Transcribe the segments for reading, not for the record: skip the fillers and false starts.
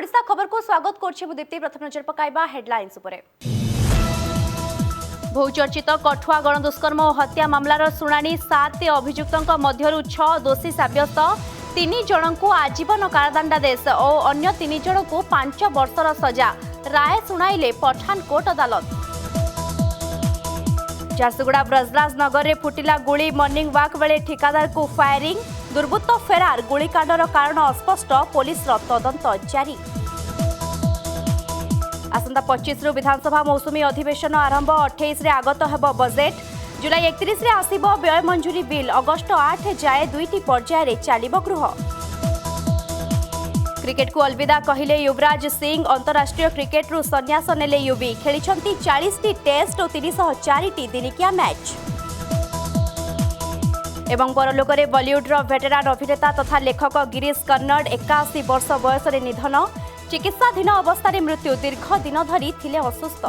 ओडिशा खबर को स्वागत करछि दीप्ति। प्रथम नजर पकाइबा हेडलाइंस उपरे। बहुचर्चित कठुआ गण दुष्कर्म और हत्या मामलार शुणाणी 7 अभियुक्तों मध्यरु 6 दोषी साब्यस्त। 3 जन को आजीवन कारादंडादेश और अन्य 3 जन को 5 वर्षर सजा। राय शुणाइले पठानकोट अदालत। झारसुगुड़ा ब्रजराज नगर में फुटिला गुली। मॉर्निंग वॉक बेले ठिकादार को फायरिंग। दुर्बृत्त फेरार। गुलिकांडर कारण अस्पष्ट। पुलिस तदंत जारी। आसंता 25 रु विधानसभा मौसुमी अधिवेशन आरंभ। 28 रे आगत हेब बजेट। जुलाई 31 रे आसीबो व्यय मंजूरी बिल। अगस्ट 8 जाए 2टी पर्याय रे चालिबो गृह। क्रिकेट को अलविदा कहिले युवराज सिंह। अंतरराष्ट्रीय क्रिकेट रु संन्यास नेले युवी। खेली 40टी टेस्ट और 304 दिनिकिया मैच। एवं परलोकरे बॉलीवुड वेटेरान अभिनेता तथा लेखक गिरीश कर्नाड 81 वर्ष बयस निधन। चिकित्साधीन अवस्था मृत्यु। दीर्घ दिन धरी थिले असुस्थ।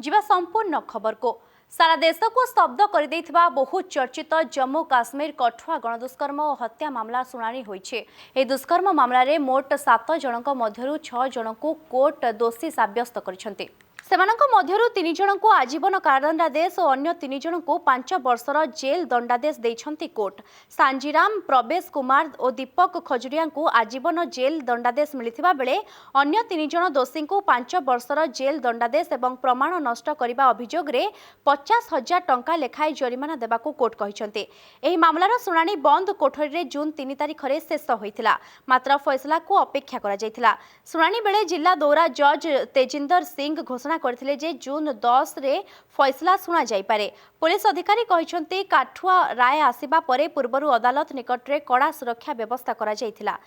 जीवा संपूर्ण खबर को। सारा देश को स्तब्ध कर देथिबा बहु चर्चित जम्मू काश्मीर कठुआ गणदुष्कर्म और हत्या मामला शुणाणी होइछे। ए दुष्कर्म मामला रे मोट 7 जनक मध्यरु 6 जन को कोर्ट दोषी साब्यस्त करिसेंती। सेमानक मध्यरु 3 जन को आजीवन कारादंडादेश और अन्य 3 जन को 5 वर्षर जेल दंडादेश देइछंती कोर्ट। सांजीराम, प्रवेश कुमार और दीपक खजुरिया को आजीवन जेल दंडादेश मिलिथिबा बेले अन्य 3 जन दोषी को 5 वर्षर जेल दंडादेश एवं प्रमाण नष्ट करिबा अभियोग रे 50,000 टंका लेखाई जरिमाना देबाकू कोर्ट कहिसंती। एही मामलार शुणाणी बंद कोठरी रे जून 3 तारिख रे शेष होइथिला। मात्र फैसला को अपेक्षा करा जाइथिला। शुणाणी बेले जिला दौरा जज तेजिंदर सिंह घोषणा करथिले जे जून 10 रे फैसला सुना जाई पारे। पुलिस अधिकारी कहिसंती काठुआ राय आसीबा परे पूर्वरु अदालत निकट रे कड़ा सुरक्षा व्यवस्था करा जाइथिला।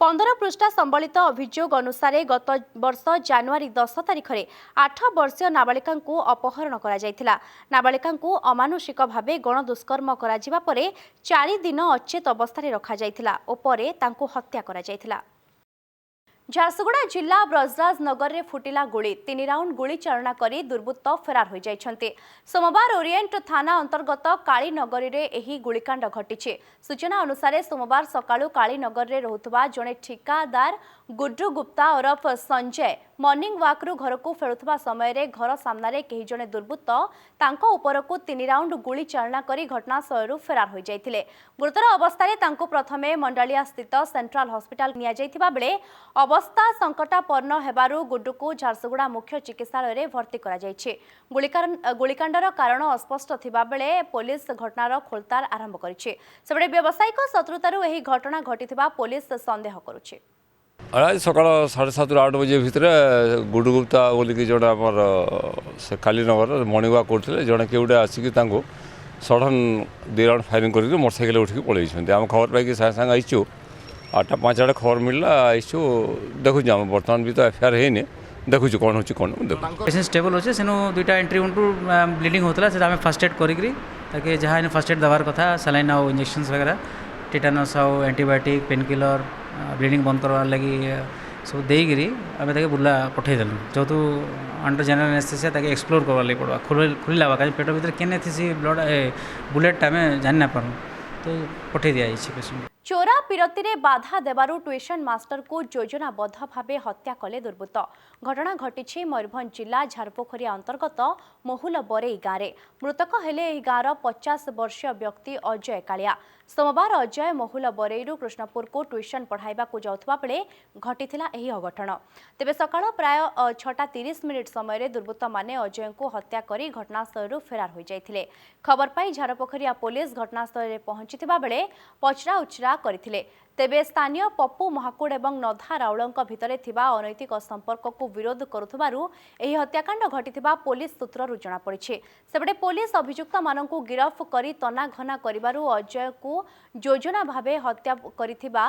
15 पृष्ठा संबलित अभियोग अनुसार गत वर्ष जनवरी 10 तारिख रे 8 वर्षीय नाबालिका को अपहरण करा जाइथिला। नाबालिका को अमानुषिक भावे गण दुष्कर्म करा जिबा परे 4 दिन अचेत अवस्था रे रखा जाइथिला और परे तांको हत्या करा जाइथिला। झारसुगुड़ा जिला ब्रजराज नगर में फुटिला गुली। 3 राउंड गुली चालना करी दुर्बृत्त फेरार हो जाइछन्ते। सोमवार ओरिएंट थाना अंतर्गत कालीनगरी रे एही गुलिकांड घटिछे। सूचना अनुसार सोमवार सकाळु कालीनगर रे रहुतबा जणे ठिकादार गुड्डू गुप्ता ओरफ संजय मॉर्निंग वॉक रु घर को फेरुथबा समय रे घर सामना रे केही जणे दुर्बृत्त तांको ऊपर को 3 राउंड गुली चालना करी घटनास्थल फेरार हो जाइथिले। गुरुतर अवस्था रे तांको प्रथमे मंडलिया स्थित सेंट्रल हॉस्पिटल निया जाइथिबा बेले अवस्था संकटापन्न हेबारु गुड्डू को झारसुगुड़ा मुख्य चिकित्सालय रे भर्ती करा जाइछे। गुलिकांडर कारण अस्पष्ट थिबा बेले पुलिस घटनार खोलतार आरंभ करिछे। सेबडे व्यावसायिक शत्रुतारु एही घटना घटिथिबा पुलिस संदेह करुछे। आज सकाल 7:30 8 बजे भितर गुड्डू गुप्ता बोलिकी जड़े आमर से कालीनगर मॉर्निंग वॉक करते जड़े किए आसिक सडन 2 राउंड फायरिंग करके मोटरसाइकेल उठिक पलैंट। आम खबर पाई सागे सागे आईचु 8:05 आड़े खबर मिलला आईचु देखु आम बर्तमान भी तो एफआईआर है देखु कौन हो कौन पेशेंट स्टेबल अच्छे से 2टा एंट्री उठू ब्लीडिंग होता है फास्ट एड करी जहाँ फास्ट एड दबार कथा सलाइन आउ इंजेक्शन वगैरह टिटानस आउ एंटीबायोटिक पेन किलर ब्लीडिंग बंद करवार लगी सब देरी आम बुला पठेदेलु जेहतु अंडर जनरल एनेस्थेसिया ताके एक्सप्लोर करवार लगी पड़वा खुलला कहीं पेट भर केने थी ब्लड बुलेट आम जानी ना पारूँ तो पठे दिया पेशेंट। चोरा पिरती रे बाधा देबारु ट्यूशन मास्टर को योजनाबद्ध भावे हत्या कले दुर्बृत्त। घटना घटी मयूरभंज जिला झारपोखरिया अंतर्गत महुल बरेई गाँव में। मृतक हेले एही गाँवर 50 वर्षीय व्यक्ति अजय कालिया। सोमवार अजय महुल बरेईरु कृष्णपुर को ट्यूशन पढ़ाइबा को जाउथबा बेले घटिथिला एही अघटन। तेबे सकाळ प्राय 6:30 समय दुर्बृत्त माने अजय को हत्या करी घटनास्थल फेरार हो जाइथिले। खबर पाई झारपोखरिया पुलिस घटनास्थल पहुंचीथिबा बेले पचरा उचरा करथिले। तेबे स्थानीय पप्पू महाकुड़ एवं नधा राउलଙ୍କ भितरे थिबा अनैतिक संपर्क को विरोध करुथबारु एही हत्याकांड घटिथिबा पुलिस सूत्ररु जणा पड़िछे। सेबडे पुलिस अभियुक्त माननकु गिरफ करी तनाघना करिबारु अजय को योजना भावे हत्या करिथिबा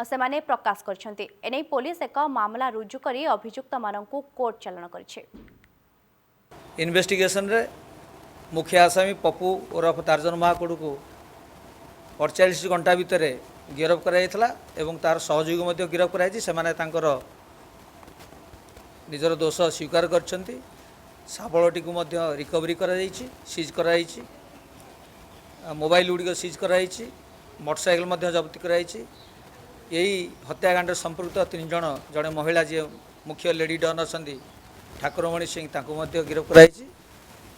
सेमाने प्रकाश करछन्ते। एनै पुलिस एक मामला रुजु करी अभियुक्त माननकु कोर्ट चालान करिछे। इन्वेस्टिगेशन रे मुख्य आसामी पप्पू ओरफ तारजन महाकुड़ को 48 घंटा भितर गिरफ कराइला एवं तार सहयोगी गिरफ कराई से निजर दोष स्वीकार करछन्ती। शाबलटी को रिकवरी कराई सीज कराई मोबाइल गुड़िक सीज कराई मोटरसाइकेल जब्त कराई यही हत्याकांड संपृक्त 3 जन जड़े महिला जी मुख्य लेडी डन अच्छा ठाकुरमणि सिंह ताकू गिरफ्त कराई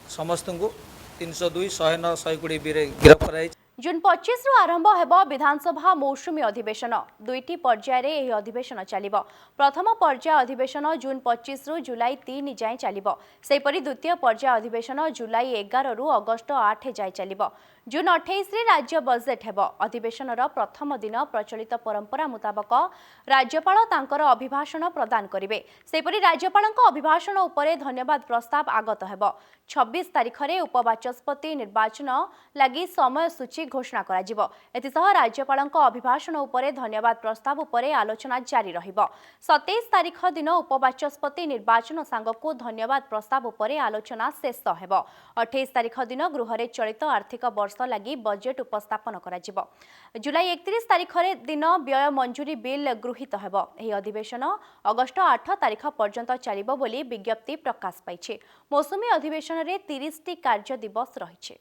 समस्त को 302 109 120 बी गिरफ्त कराई। जून 25 रु आरंभ हेब विधानसभा मौसुमी अधिवेशन दुईटी पर्यायर यह अधिवेशन चलिबो। प्रथम पर्याय अधिवेशन जून 25 रु जुलाई 3 जाए चलिबो। सेपरि द्वितीय पर्याय अधिवेशन जुलाई 11 रु अगस्त 8 जाए चलिबो। जून 28 रे राज्य बजेट हेब। अधिवेशनर प्रथम दिन प्रचलित परंपरा मुताबक राज्यपाल तांकर अभिभाषण प्रदान करिवे। सेपरि राज्यपालक अभिभाषण उपरे धन्यवाद प्रस्ताव आगत हेब। 26 तारिख रे उपबाचस्पति निर्वाचन लागि समय सूची घोषणा करा जिवो। एतिसह राज्यपालक अभिभाषण उपरे धन्यवाद प्रस्ताव उपरे आलोचना जारी रहिबो। 27 तारिख दिन उपबाचस्पति निर्वाचन सांगको धन्यवाद प्रस्ताव उपरे आलोचना शेष हेब। 28 तारिख दिन गृह रे चलित आर्थिक वर्ष लगी बजेट उपस्थापन करा जिवो। जुलाई 31 तारिख दिन व्यय मंजूरी बिल गृहीत हेब। एही अधिवेशन अगस्त 8 तारिख पर्यंत चलिबो बोली विज्ञप्ति प्रकाश पाइछे। मौसुमी अधिवेशन रे 30 टी कार्य दिवस रहिछे।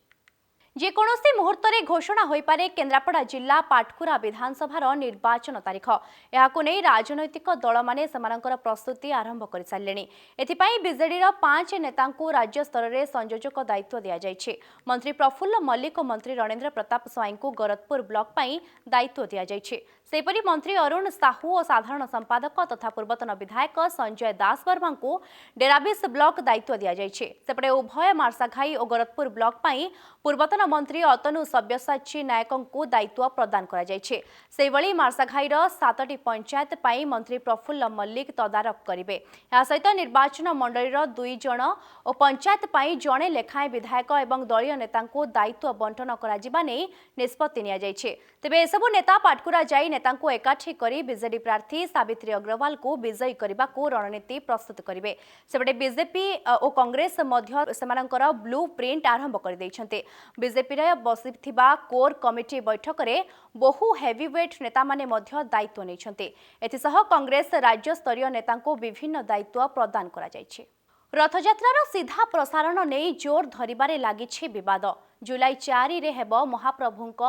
जेकोसी मुहूर्त में घोषणा हो पारे केन्द्रापड़ा जिला पाटकुरा विधानसभार निर्वाचन तारीख। यहाकु नहीं राजनैतिक दल माने समानकर प्रस्तुति आरंभ कर सारे। एथिपाई बीजेडी 5 नेतांकु राज्य स्तर में संयोजक दायित्व दिया जायछि। मंत्री प्रफुल्ल मल्लिक और मंत्री रणेन्द्र प्रताप स्वाई को गोरखपुर ब्लॉक पाई दायित्व दिया जायछि। सेपरि मंत्री अरुण साहू और साधारण संपादक तथा पूर्वतन विधायक संजय दास वर्मा को डेराबिस ब्लॉक दायित्व दिया जायछि। सेपटे उभय मार्साघाई और गोरखपुर ब्लॉक पाई पूर्वतन मंत्री अतनु सब्यसाची नायक को दायित्व प्रदान करा जायछि। सेवली मार्साघाईर 7टी पंचायत पाई मंत्री प्रफुल्ल मल्लिक तदारख करिवे। या सहित निर्वाचन मंडलीर 2 जण और पंचायत पाई जणे लेखाएं विधायक एवं दलीय नेता को दायित्व बंटन करा जिबा नै निष्पत्ति निया जायछि। तेबे एसबु नेता पाटकुरा जाई नेता को एकाठी करी बीजेडी प्रार्थी सावित्री अग्रवाल को विजयी करने को रणनीति प्रस्तुत करेंगे। सेपटे बीजेपी और कांग्रेस मध्य सेमानकर ब्लू प्रिंट आरंभ कर दैछन्ते। बीजेपी रे बसिथिबा कोर कमिटी बैठक रे बहु हेवीवेट नेता माने मध्य दायित्व नैछन्ते। एथिसह कांग्रेस राज्य स्तरीय नेता को विभिन्न दायित्व प्रदान करा जायछि। रथयात्रार सीधा प्रसारण नहीं जोर धरिबारे लागिछि विवाद। जुलाई 4 रे हेब महाप्रभुंक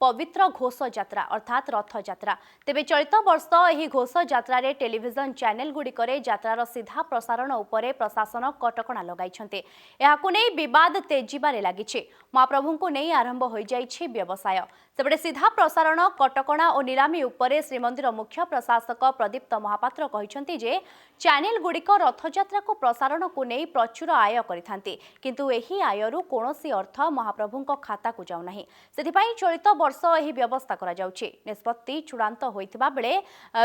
पवित्र घोष यात्रा अर्थात रथ यात्रा। तेबे चलित वर्ष एही घोष यात्रा रे टेलीविजन चैनल गुड़िकरे यात्रार सीधा प्रसारण उपरे प्रशासन कटकणा लगाइछन्ते। एहाकु नै विवाद तेजिबारे लागिछि। महाप्रभुंकु नै आरंभ होई जाइछि व्यवसाय। सेबडे सीधा प्रसारण कटकणा और नीलामी उपरे श्रीमंदिर मुख्य प्रशासक प्रदीप्त महापात्र कहिछन्ति जे चैनल गुड़िक रथयात्रा को प्रसारण को नै प्रचुर आय करिथान्ति, किंतु एही आयरु कोनोसी अर्थ महाप्रभुंक खाता को जाउ नाही। सेथिपाई चलित वर्ष एही व्यवस्था करा जाउछि। निष्पत्ति चूड़ांत होइथिबा बेले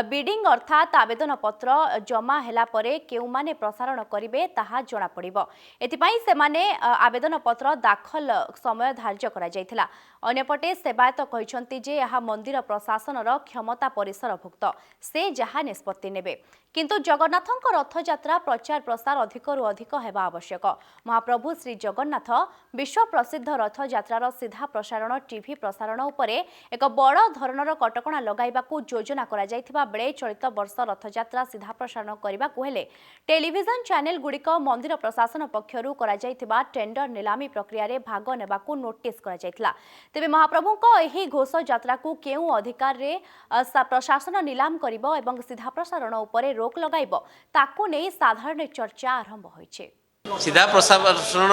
बिडिंग अर्थात आवेदन पत्र जमा हेला परे केउ माने प्रसारण करिवे ताहा जणा पड़िबो। एथिपाई सेमाने आवेदन पत्र दाखल समय धार्य करा जायथिला। अन्यपटे सेवायत कहिछन्ति जे यहा मंदिर प्रशासनर क्षमता परिसरभुक्त, से जहा निष्पत्ति नेबे। किंतु जगन्नाथଙ୍କ रथयात्रा प्रचार प्रसार अधिकरु अधिक हेबा आवश्यक। महाप्रभु श्री जगन्नाथ विश्व प्रसिद्ध रथयात्रार सीधा प्रसारण टीवी प्रसारण उपरे एक बड़ धरणर कटकणा लगाइबाकू योजना करा जायथिबा बेले चलित वर्ष रथयात्रा सीधा प्रसारण करिबाकू हेले टेलीविजन चैनल गुड़िक मंदिर प्रशासन पक्षरु करा जायथिबा टेंडर नीलामी प्रक्रिया रे भाग नेबाकू नोटिस करा जायथिला। तेबे महाप्रभुंक एही घोष यात्रा को केउ अधिकार रे प्रशासन नीलाम करिबो एवं सीधा प्रसारण उपरे रोक लगाइबो ताकू नै साधारण चर्चा आरंभ होइछे। सीधा प्रसारण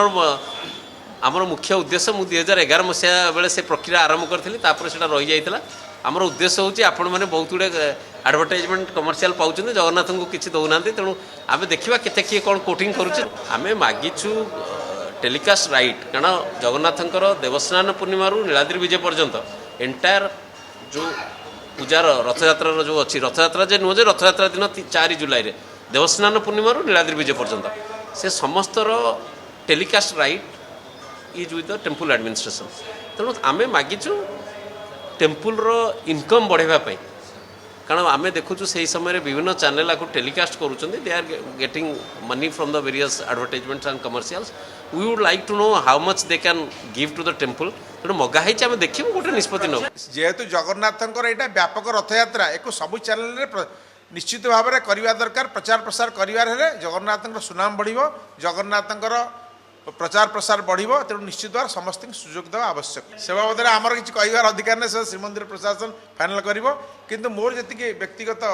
आमर मुख्य उद्देश्य मु 2011 मसीहा बेले से प्रक्रिया आरंभ करथिली, तापर सेटा रहि जाइतला। आमर उद्देश्य होची आपण माने बहुत गुडे एडवर्टाइजमेंट कमर्शियल पाउछन जगन्नाथ को किछि दउनांती, तेणु आमे देखिबा केते किए कोन कोटिंग करूछ। आमे मागिछु टेलीकास्ट राइट, कारण जगन्नाथंकर देवस्नान पूर्णिमा रु नीलाद्रि विजय पर्यंत एंटायर जो पूजार रथयात्रा जो अच्छी रथयात्रा जे नुह रथयात्रा दिन 4 जुलाई रे देवस्नान पूर्णिमा रु नीलाद्रि विजय पर्यंत से समस्तर telecast right is with the temple administration. तेणु आमे मागिछु टेम्पल रो इनकम बढ़ावा, कारण आमे देखुछु से समय विभिन्न चैनल आपको टेलीकास्ट करूछन्ते, they are getting money from the various advertisements and commercials. We would like to know how much they can give to the temple. तेणु मगाही आम देखिए गोटे निष्पत्ति न जेहेतु जगन्नाथंकर यहाँ व्यापक रथयात्रा एक सबु चैनल निश्चित भाव में करवा दरकार। प्रचार प्रसार करार जगन्नाथ सुनाम बढ़, जगन्नाथंकर प्रचार प्रसार बढ़िबो तेणु निश्चित भाव समस्त सुजोग देवा आवश्यक से बाबद आमर किसी कहबार अधिकार नहीं से श्रीमंदिर प्रशासन फाइनाल करिवो किंतु मोर जति व्यक्तिगत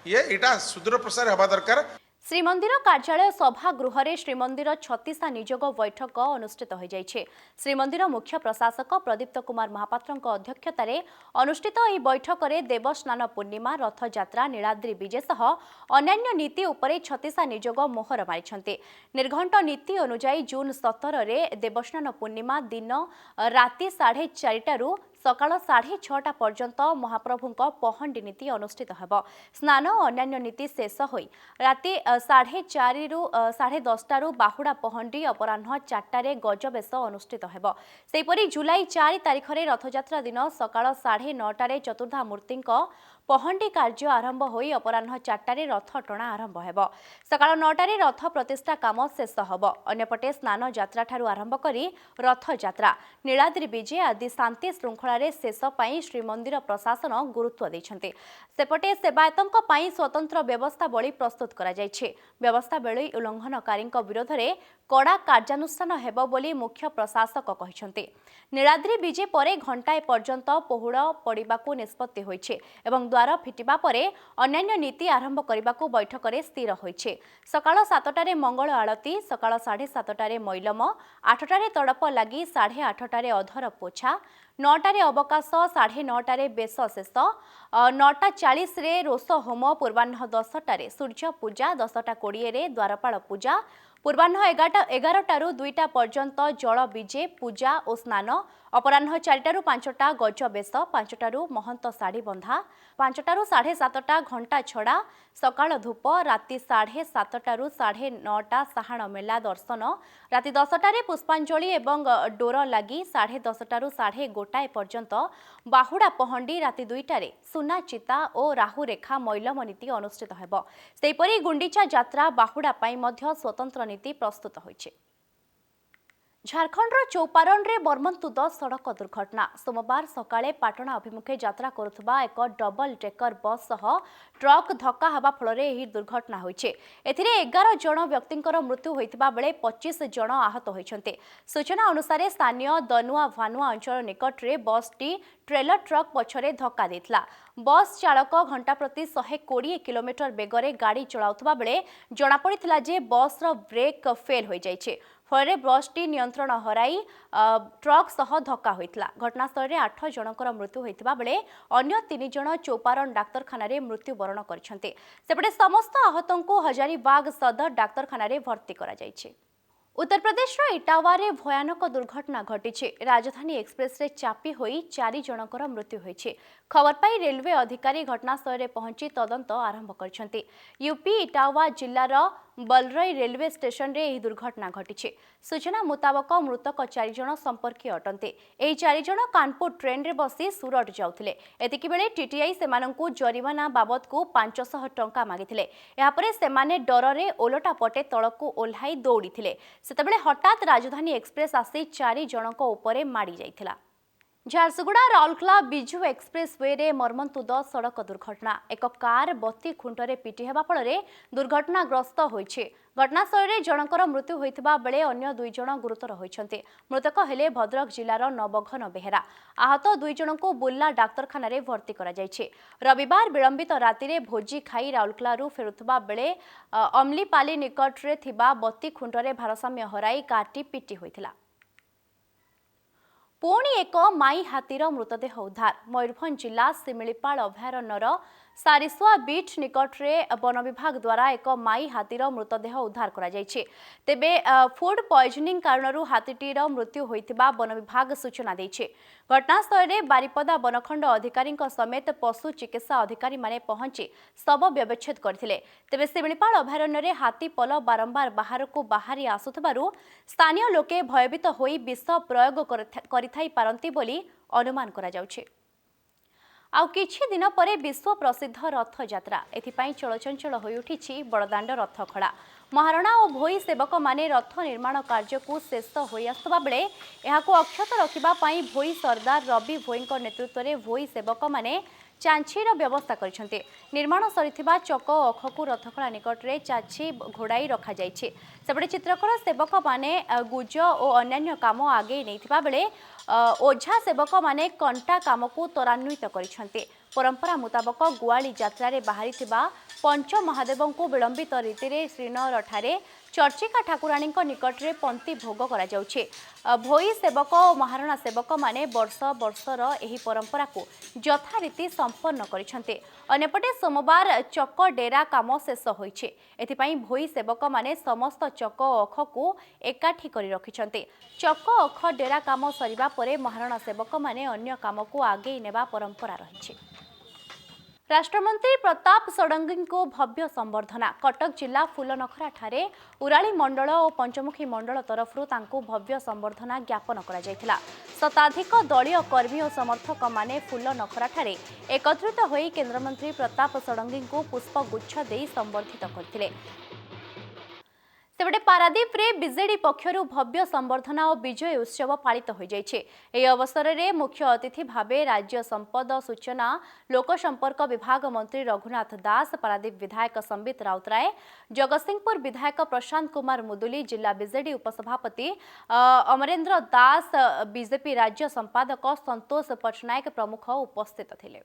ये एटा सुदूर प्रसार हवा दरकार। श्रीमंदिर कार्यालय सभागृह रे श्रीमंदिर 36 निजोग बैठक अनुष्ठित हो जाइछे। श्रीमंदिर मुख्य प्रशासक प्रदीप्त कुमार महापात्रଙ୍କ अध्यक्षतारे अनुष्ठित ଏହି बैठकରେ देवस्नान पूर्णिमा रथयात्रा नीलाद्री विजे सह अन्यान्य नीति उपरे 36 निजोग मोहर मारिछन्ते। निर्घंट नीति अनुसार जून 17 रे देवस्नान पूर्णिमा दिन राति 4:30 सकाळ 6:30 पर्यंत महाप्रभुଙ୍କ पहंडी नीति अनुष्ठित हेब। स्नान और अन्यान्य नीति शेष होई राति 4:30 रु 10:30 बाहुड़ा पहंडी अपराह्न 4टारे गजबेश अनुष्ठित हेब। सेपरि जुलाई 4 तारिख रे रथयात्रा दिन सकाळ 9:30 चतुर्धा मूर्ति पहंडी कार्य आरंभ होई अपराह्न 4टारे रथ टणा आरंभ हेब। सकाळ 9टारे रथ प्रतिष्ठा काम शेष हेब। अन्यपटे स्नान यात्रा ठारू आरंभ करी रथ यात्रा नीलाद्री विजे आदि शांति श्रृंखला रे शेष पई श्रीमंदिर प्रशासन गुरुत्व दैछन्ते। सेपटे सेवायतंक पई स्वतंत्र व्यवस्था बळी प्रस्तुत करा जायछे। व्यवस्था बळी उल्लंघनकारी विरोध रे कड़ा कार्यानुष्ठान हेब बोली मुख्य प्रशासक कहिसन्ते। नीलाद्री विजे परे घंटाए पर्यंत पहुड़ पड़िबाकू निष्पत्ति होइछे एवं द्वार फिटिबा परे अन्यान्य नीति आरंभ करबाकू बैठक रे स्थिर होइछे। सकाळ 7टारे मंगल आळती सकाळ 7:30 मैलम 8टारे तड़प लगी 8:30 अधर पोछा 9टारे अवकाश 9:30 बेश शेष 9:40 रे रोष होम पूर्वाह्न 10टारे सूर्य पूजा 10:20 रे द्वारपाल पूजा पूर्वाह्न 11टारू 2टा पर्यंत जल विजे पूजा और स्नान अपराह्न 4टारू 5टा गज बेश 5टारू महंत शाढ़ी बंधा 5टारू 7:30 घंटा छड़ा सकाळ धूप राति 7:30 9:30 साहाण मेला दर्शन राति 10टारे पुष्पांजलि एवं डोर लगी 10:30 1:30 पर्यंत बाहुड़ा पहंडी राति 2टारे सुना चिता और राहु रेखा मैलम नीति अनुष्ठित हेब। सेपरि गुंडीचा यात्रा बाहुड़ा पाई मध्य स्वतंत्र नीति प्रस्तुत होइछे। झारखंडर चौपारण रे बर्मन्तुद सड़क दुर्घटना सोमवार सकाळे पाटना अभिमुखे यात्रा करुथबा एक डबल डेकर बस सह ट्रक धक्का हेबा फल एही दुर्घटना होइछे। एथिरे 11 जण व्यक्तिंकर मृत्यु होइतिबा बेले 25 जण आहत होइछन्ते। सूचना अनुसार स्थानीय दनुआ भानुआ अंचल निकट रे बस टी ट्रेलर ट्रक पछरे धक्का देथिला। बस चालक घंटा प्रति 120 किलोमीटर बेगरे गाड़ी चलाउथबा बेले जणा पड़िथिला जे बस रो ब्रेक फेल होई जाइछे। फल बसटी नियंत्रण हराई ट्रक सह धक्का होइतिला। घटनास्थल में 8 जनकर मृत्यु होइतिबा बेले अन्य 3 जण चौपारण डाक्तरखाना रे मृत्युवरण करछन्ते। सेपटे समस्त आहतंकु हजारीबाग सदर डाक्तरखाना रे भर्ती करा जाइछे। उत्तर प्रदेश इटावा रे भयानक दुर्घटना घटी। राजधानी एक्सप्रेस रे चापी होई 4 जनकर मृत्यु होइछे। खबर पाई रेलवे अधिकारी घटनास्थल रे पहुंची तदंत आरंभ करछन्ते। यूपी इटावा जिल्लार बलरई रेलवे स्टेशन रे एही दुर्घटना घटी। सूचना मुताबक मृतक 4 जण संपर्कीय अटंते। एही 4 जण कानपुर ट्रेन रे बसी सुरट जाउथिले। एतिकी बेले टीटीआई सेमानंकु जरिमाना बाबद को 500 टंका मागिथिले। एहा परे सेमाने डर रे ओलटा पटे तळकु ओल्हाई दौड़ीथिले। सेतेबेले हठात राजधानी एक्सप्रेस आसी 4 जनक उपरे माड़ी जाइथिला। झारसुगुड़ा राउरकेला बिजू एक्सप्रेस वे रे मर्मन्तुद सड़क दुर्घटना एक कार बत्ती खुंटरे पिटी हेबा फल दुर्घटनाग्रस्त होइछे। घटनास्थल में जनकर मृत्यु होइतिबा बेले अन्य 2 जण गुरुतर होइछन्ते। मृतक हेले भद्रक जिलार नवघन बेहेरा। आहत 2 जनक बुर्ला डाक्तरखाना रे भर्ती करा जाइछे। रविवार विलंबित राति रे भोजी खाई राउरकेला फेरुथबा बेले अमलीपाली निकट रे थिबा बत्ती खुंटरे भारसाम्य हराई कारटी पिटी होइतिला। पुणी एक माई हाथीर मृतदेह उद्धार मयूरभंज जिला सिमिलीपाल अभयारण्यर सारिसुआ बीच निकट रे वन विभाग द्वारा एक माई हाथीर मृतदेह उद्धार करा जायछि। तेबे फूड पॉइजनिंग कारणरू हाथीटीर मृत्यु होइतिबा वन विभाग सूचना दैछि। घटनास्थल रे बारिपदा वनखंड अधिकारी समेत पशु चिकित्सा अधिकारी माने पहुंची शव व्यवच्छेद करथिले। तेबे सिमिलीपाल अभयारण्य रे हाथी पल बारंबार बाहरकू बाहरी आसुथबारु स्थानीय लोके भयभीत होई विष प्रयोग करिथाई पारंती बोली अनुमान करा जाउछि। आउ किछि दिन परे विश्व प्रसिद्ध रथ यात्रा एथिपाई चलचंचल होई उठिछि बड़दाण्ड रथ खड़ा। महारणा और भोई सेवक माने रथ निर्माण कार्य को शेष होई आसुबा बेले एहाको अक्षत रखिबा पई भोई सरदार रवि भोईଙ୍କ नेतृत्व रे भोई सेवक माने चांछीर व्यवस्था करिसेंते। निर्माण सरिथिबा चक अखकु रथखड़ा निकट में चांछी घोड़ाई रखा जाइछे। सेपटे चित्रकला सेवक माने गुज और अन्यान्य काम आगे नहीं बेले ओझा सेवक माने कंटा काम को त्वरान्वित करिसेंते। परंपरा मुताबक गुआली यात्रा रे बाहरी पंच महादेव को विलंबित रीति रे श्रीनगर ठारे चर्चिका ठाकुराणी निकट में पंक्ति भोग करा जाउछे। भोई सेवक और महारणा सेवक माने वर्ष वर्षर एही परंपरा को यथारीति संपन्न करिसेंते। अन्यपटे सोमवार चक डेरा काम शेष होइछे। एथिपाई भोई सेवक माने समस्त चक अख को एकाठी करी रखिछंते। चक अख डेरा काम सरिबा परे महारणा सेवक माने अन्य काम को आगे नेबा परंपरा रहिछे। राष्ट्रमंत्री प्रताप षडंगी को भव्य संबर्धना। कटक जिला फूलनखरा ठारे उराली मंडल और पंचमुखी मंडल तरफ भव्य संबर्धना ज्ञापन करा जायथिला। शताधिक दलीय कर्मी और समर्थक माने फूलनखरा ठारे एकत्रित होई केंद्रमंत्री प्रताप षडंगी को पुष्पगुच्छ देई संबर्धित करथिले। सेपटे पारादीप रे बीजेडी पक्षरु भव्य संबर्धना और विजय उत्सव पालित हो जाइछे। एही अवसर में मुख्य अतिथि भावे राज्य संपद सूचना लोक संपर्क विभाग मंत्री रघुनाथ दास, पारादीप विधायक संबित राउतराय, जगतसिंहपुर विधायक प्रशांत कुमार मुदुली, जिला बीजेडी उपसभापति अमरेंद्र दास, बीजेपी राज्य संपादक संतोष पटनायक प्रमुख उपस्थित थिले।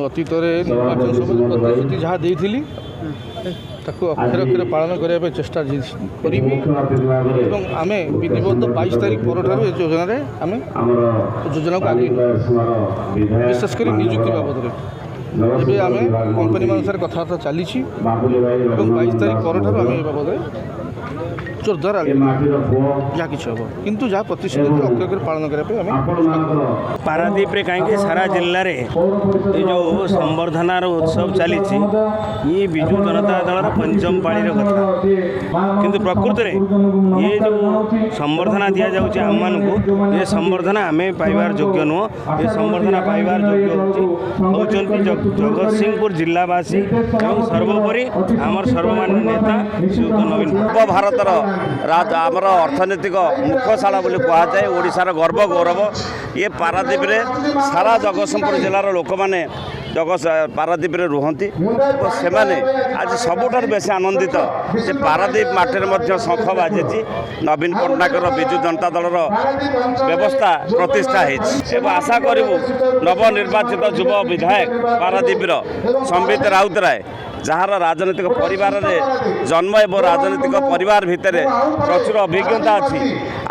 अतीत निर्वाचन जहाँ देइथिली ताकू अक्षर अक्षर पालन करने चेष्टा करी आम विधिवत 22 तारीख पर योजना आम योजना को आगे विशेषकर नियुक्ति बाबद में आम कंपनी मान सारे कथबार्ता चली 22 तारीख पर आम बाबद जोरदार जहाँ कि हम किंतु जहाँ प्रतिश्रुति अक्षर पालन करने पारादीप रे कहीं सारा जिले में ये जो संबर्धनार उत्सव चली ये विजु जनता दल पंचम पाळीर कथा किंतु प्रकृत में ये जो संबर्धना दि जाऊँच आम मानक ये संबर्धना आम पाइबार योग्य नुह। ये संबर्धना पाइबार योग्य होती जगतसिंहपुर जिलावासी और सर्वोपरि आमर सर्वमान्य नेता श्रीयुत नवीन भारतर आमर अर्थनैतिक मुखशाला बोली कहुए ओडिशार गर्व गौरव ये पारादीप रे सारा जगतसिंहपुर जिलार लोक मैंने पारादीप रे रुहंती से माने आज सबुठार बेसी आनंदित से पारादीप माठे मध्य शंख बाजी नवीन पट्टनायक विजु जनता दल व्यवस्था प्रतिष्ठा है। आशा करूँ नवनिर्वाचित युव विधायक पारादीप संबित राउतराय जार राजनीतिक परिवार रे जन्म एवं राजनीतिक परिवार भितर प्रचुर अभिज्ञता अच्छी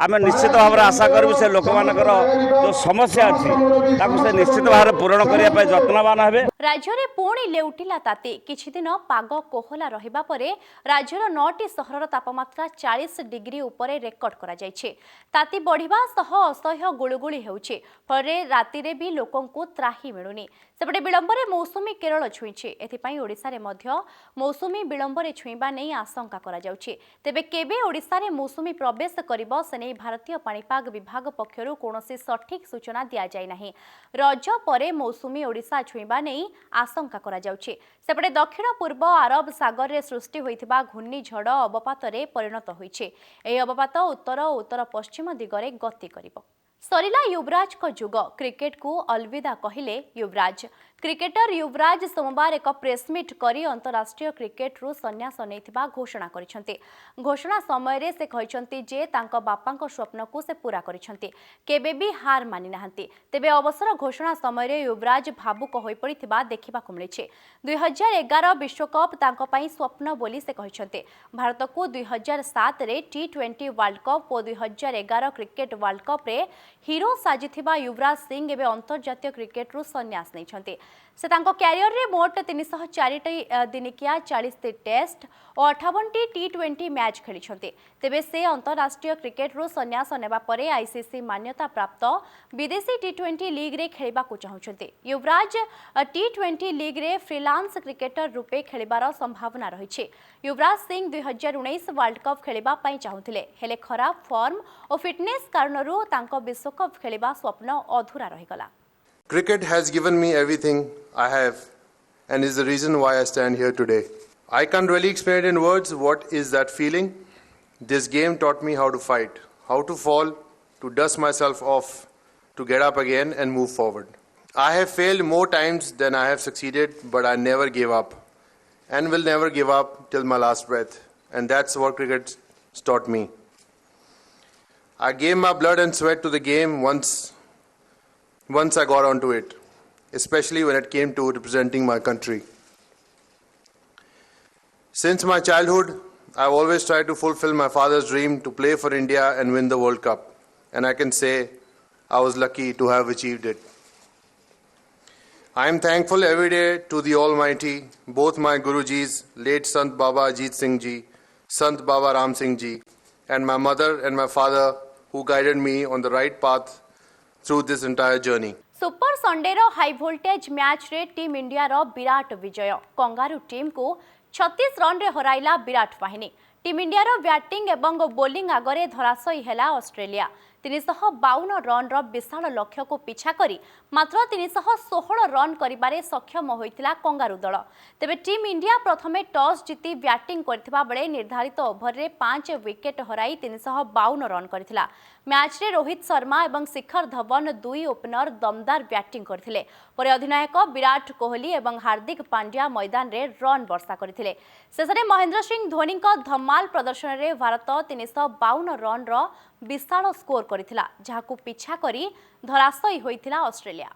आम निश्चित भाव आशा करूँ से लोक मानकर जो समस्या अच्छी से निश्चित भाव पूरण करने जत्नवान हेबे। राज्य में पुणी लेउटिला ताती किछि दिन पाग कोहला रहिबा परे राज्यर 9टी सहरर तापमात्रा 40 डिग्री उपरे रेकर्ड करा जायछे। ताती बढ़िबा सह असह्य गुळुगुळी हेउछे फरे राति रे भी लोकंकु त्राही मिलुनी। सेपटे विलंबरे मौसुमी केरल छुईछे। एथिपाई ओडिसा रे मध्य मौसुमी विलंबरे छुईबा नै आशंका करा जाउछे। तेबे केबे ओडिसा रे मौसुमी प्रवेश करिबो से नै भारतीय पाणीपाग विभाग पक्षरु कोनोसी सठिक सूचना दिया जाय नाही। रज परे मौसुमी ओडिसा छुईबा नै आशंका करा जाउछे। सेपटे दक्षिण पूर्व आरब सागर रे सृष्टि होइथिबा घूर्णिझड़ अवपात रे परिणत होइछे। एही अवपात उत्तर और उत्तर पश्चिम दिगरे गति करिबो। सरिला युवराज को जुग क्रिकेट को अलविदा कहिले युवराज। क्रिकेटर युवराज सोमवार एक प्रेसमिट करी अंतरराष्ट्रीय क्रिकेट रु संन्यास नैथिबा घोषणा करिसेंते। घोषणा समय रे से कहिसेंते जे तांको बापांको स्वप्न को से पूरा करिसेंते, केबे भी हार मानि नाहंती। तेबे अवसर घोषणा समय रे युवराज भावुक होई पड़िथिबा देखिबा को मिलिछे। 2011 विश्वकप तांको पई स्वप्न बोली से कहिसेंते। भारत को 2007 रे T20 वर्ल्ड कप और 2011 क्रिकेट वर्ल्ड कप रे हीरो साजिथिबा युवराज सिंह एवं अंतर्जातीय क्रिकेट रु संन्यास नैछंते। से तांको कैरियर रे मोट 304 दिनिकिया 40 टेस्ट और 58 T20 मैच खेलिछंते। तेबे से अंतरराष्ट्रीय क्रिकेट रु संन्यास नेबा परे आईसीसी मान्यता प्राप्त विदेशी T20 लीग रे खेलिबा को चाहुछंते। युवराज T20 लीग रे फ्रीलांस क्रिकेटर रूपे खेलिबार संभावना रहिछे। युवराज सिंह 2019 वर्ल्ड कप खेलिबा पई चाहुथिले, हेले खराब फॉर्म और फिटनेस कारणरू तांको विश्वकप खेलिबा स्वप्न अधूरा रहिगला। Cricket has given me everything I have and is the reason why I stand here today. I can't really explain it in words what is that feeling. This game taught me how to fight, how to fall, to dust myself off, to get up again and move forward. I have failed more times than I have succeeded, but I never gave up and will never give up till my last breath. And that's what cricket taught me. I gave my blood and sweat to the game once I got onto it, especially when it came to representing my country. Since my childhood, I've always tried to fulfill my father's dream to play for India and win the World Cup. And I can say I was lucky to have achieved it. I am thankful every day to the Almighty, both my Gurujis, late Sant Baba Ajit Singh Ji, Sant Baba Ram Singh Ji, and my mother and my father who guided me on the right path through this entire journey. Super Sunday रो high voltage match रे team India रो विराट विजय kangaroo team को 36 run रे हराइला विराट बाहिनी। Team India रो बैटिंग एवं बोलिंग आगरे धराशयी हैला ऑस्ट्रेलिया। 352 रन रो विशाल लक्ष्य को पिछा करी मात्र 316 रन करिबारे सक्षम होइतिला कंगारू दल। तेबे टीम इंडिया प्रथमे टॉस जीति बैटिंग करथिबा बेले निर्धारित ओभर रे 5 विकेट हराई 352 रन करथिला। मैच रे रोहित शर्मा एवं शिखर धवन दुई ओपनर दमदार बैटिंग करथिले। परे अधिनायक विराट कोहली एवं हार्दिक पांड्या मैदान रे रन वर्षा करथिले। शेषरे महेंद्र सिंह धोनी को धमाल प्रदर्शन रे भारत 352 रन रो विशाल स्कोर करथिला, जहाकू पिछा करी धराशयी होइथिला ऑस्ट्रेलिया।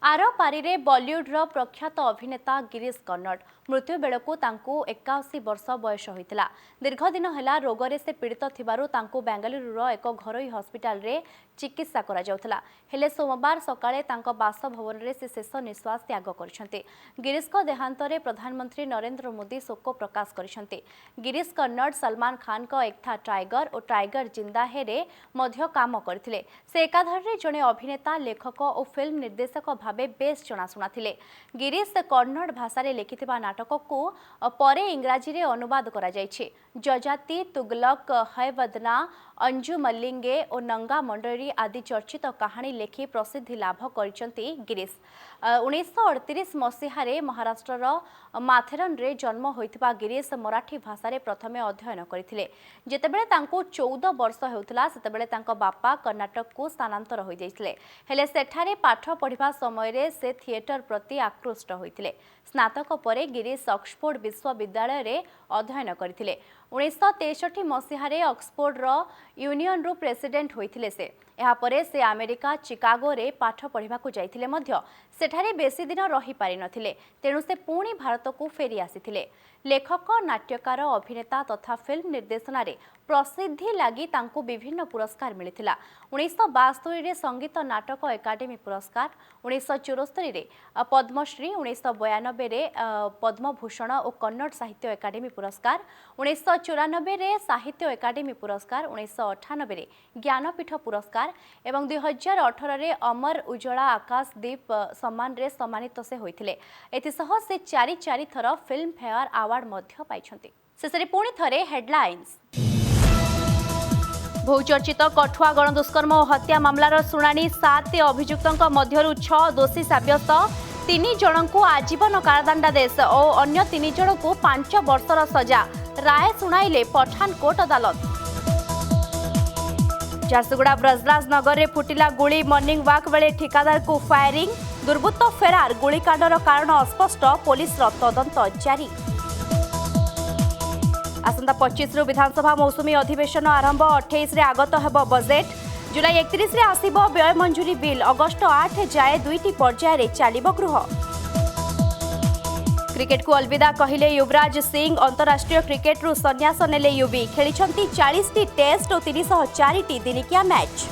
आर पारी रे बॉलीवुड रो प्रख्यात अभिनेता गिरीश कर्नाड मृत्यु बेलकू तांकू 81 वर्ष बयस होइतिला। दीर्घ दिन हेला रोगरे से पीड़ित थिबारु तांकू बेंगलुरु रो एक घरोई हॉस्पिटल रे चिकित्सा करा जाउथला। हेले सोमवार सकाळे तांको बासभवन रे से शेष निश्वास त्याग करछन्ते। गिरीश को देहांत रे प्रधानमंत्री नरेंद्र मोदी शोक प्रकाश करछन्ते। गिरीश कर्नाड सलमान खान को एक था टाइगर और टाइगर जिंदा है रे मध्य काम करथिले। से एकाधार रे जणे अभिनेता लेखक और फिल्म निर्देशक भाबे बेस जनाशुना थिले। गिरीश कन्नड़ भाषा रे लिखिथिबा नाटक को परे इंग्राजी रे अनुवाद करा जायछि। जजाति, तुगलक, है बदना, अंजू मल्लिंगे और नंगा मंडरी आदि चर्चित कहानी लेखि प्रसिद्धि लाभ करिसंती गिरीश। 1938 मसीहारे महाराष्ट्रर माथेरन रे जन्म होइथिबा गिरीश मराठी भाषा रे प्रथमे अध्ययन करथिले। जेतेबेले तांको 14 वर्ष हेउथला सेतेबेले तांको बापा कर्नाटक को स्थानांतर होई जाइथिले। हेले सेठारे पाठ पढ़िबा समय रे से थिएटर प्रति आकृष्ट होइथिले। स्नातक परे गिरीश ऑक्सफोर्ड विश्वविद्यालय रे अध्ययन करथिले। 1963 मसीहारे ऑक्सफोर्ड रो यूनियन रो प्रेसिडेंट होइथिले से। एहा परे से अमेरिका चिकागो रे पाठ पढ़िबा को जाइथिले मध्य सेठारे बेसी दिन रही पारि नथिले। तेणु से पुणी भारत को फेरी आसीथिले। लेखक, नाट्यकार, अभिनेता तथा फिल्म निर्देशना रे प्रसिद्धि लागि तांको विभिन्न पुरस्कार मिलिथिला। 1972 रे संगीत नाटक एकाडेमी पुरस्कार, 1974 रे पद्मश्री, 1992 रे पद्मभूषण और कन्नड़ साहित्य एकाडेमी पुरस्कार, 1994 रे साहित्य एकाडेमी पुरस्कार, 1998 रे ज्ञानपीठ पुरस्कार एवं 2018 रे अमर उज्ज्वला आकाशदीप सम्मान रे सम्मानित से होइथिले। एथिसह से 4 थर फिल्म फेयर अवार्ड मध्य पाइछन्ति। शेषरे पुणी थरे हेडलाइंस। बहुचर्चित कठुआ गणदुष्कर्म और हत्या मामलार शुणाणी 7 अभियुक्तों मध्यरु 6 दोषी साब्यस्त। 3 जनकू आजीवन कारादंडादेश और अन्य 3 जनकू 5 वर्षर सजा। राय शुणाइले पठानकोट अदालत। झारसुगुड़ा ब्रजराज नगर रे फुटिला गुली। मॉर्निंग वॉक बेले ठिकादार को फायरिंग। दुर्बृत्त फेरार। गुलिकांडर कारण अस्पष्ट। पुलिस तदंत जारी। आसंता 25 रु विधानसभा मौसुमी अधिवेशन आरंभ। 28 रे आगत हेब बजेट। जुलाई 31 रे आसीबो व्यय मंजूरी बिल। अगस्त 8 जाए 2टी पर्याय रे चालिबो गृह। क्रिकेट को अलविदा कहिले युवराज सिंह। अंतरराष्ट्रीय क्रिकेट रु संन्यास नेले युवी। खेलिछंती 40टी टेस्ट और 304टी दिनिकिया मैच।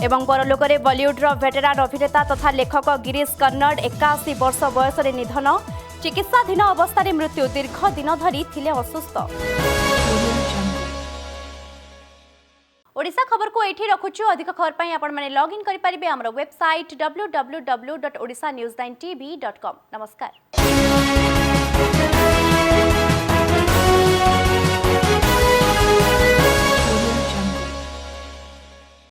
एवं परलोकरे बॉलीवुड रो वेटेरान अभिनेता तथा लेखक गिरीश कर्नाड 81 वर्ष बयस रे निधन। चिकित्साधीन अवस्था मृत्यु। दीर्घ दिन धरी थिले असुस्थ। ओडिशा खबर को एठी रखुछु। अधिक खबर पई आपण माने लॉग इन करि परिबे हमर वेबसाइट www.odishanews9tv.com। नमस्कार।